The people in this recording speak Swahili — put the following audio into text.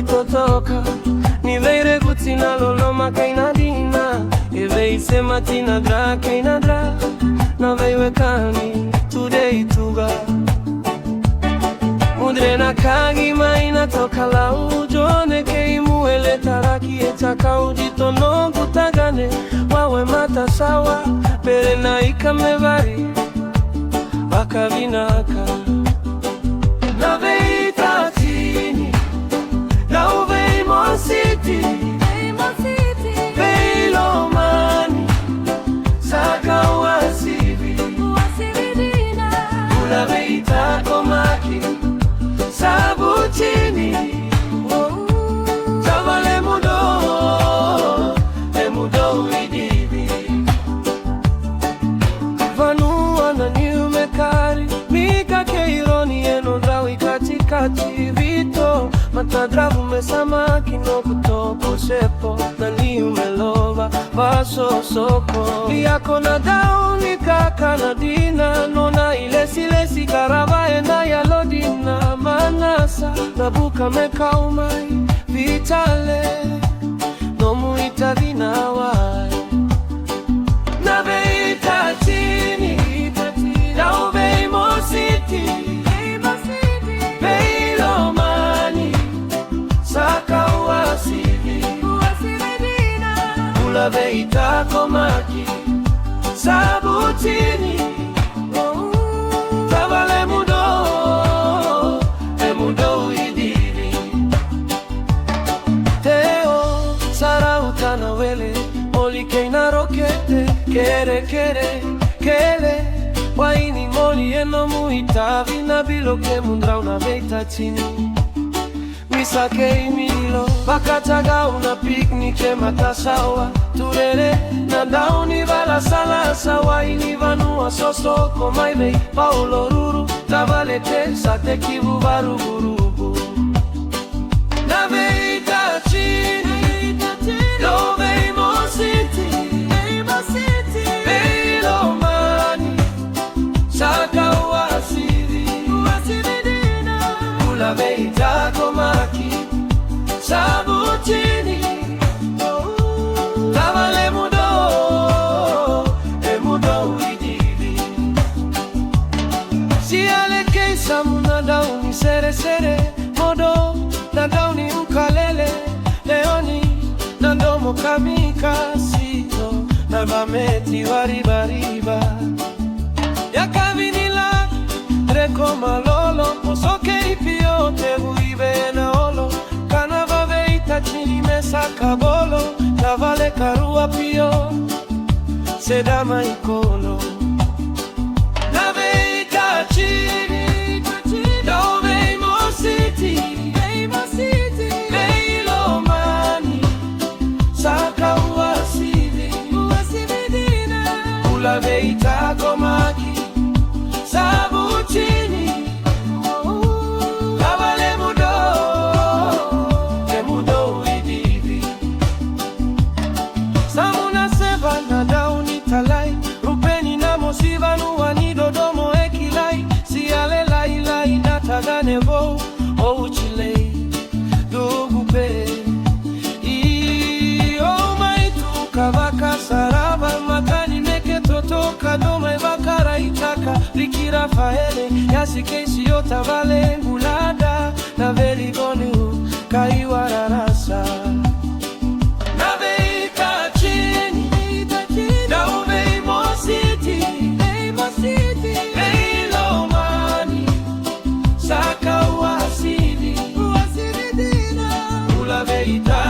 totoka ni veire gutina loloma kaina dina eve isema tina dra kaina dra na veiwekani today tuga mudre na kagi maina toka la ujone keimu ele taraki etaka ujitono kutagane wawe mata sawa pere na ikamevari bakavinaka na veita tini na uvei mositi veilo mani saka uasivi una veita komaki sabutini tavale mudo emudo idivi vanua na niumekari mika keironi enodrawi katikati vito matadravu mesamaki no kutopo sepo na niumelova vaso soko liako na dauni kaka na dina nona ilesi karava ena yalodina manasa nabuka mekaumai vitale nomu itadinawai na veita tini na uvei mositi veilo mani saka uasivi ula veita komaki sabutini tavale mudo emudo idiri teo sarauta na wele olike na rokete kere kele waini moli eno muitavi na biloke mundra una veita chini misake imilo bakataga una piknike matasawa turere na dauni vala salasa waini vanua sosoko maivei paulo ruru tavalete sate kivu varuburubu na veita chini dove mositi veilo mani saka uasiri ula veita komaki sabutini tavale mudo emudo idivi siale keisa muna dauni sere modo na dauni ukalele leoni na domo kamikasito na vameti waribariba yakavinila reko malolo posoke ipiote huive na olo kanava veita chini mesaka bolo tavale karua pio sedama ikolo na veita chini dove mositi veilo mani saka uasivi ula veita komaki sabutini tavale mudo emudo idivi samuna seva na dauni talai rupeni na mosiva nuani dodomo ekilai siale lai na tagane vo o uchilei dugupe o maitu kavaka sarava makani neke totoka doma evakara itaka Riki Rafaele yasikesi yotavale ngulada na veligonu kaiwararasa na veita chini na uvei mositi veilo mani saka uasiri ula veita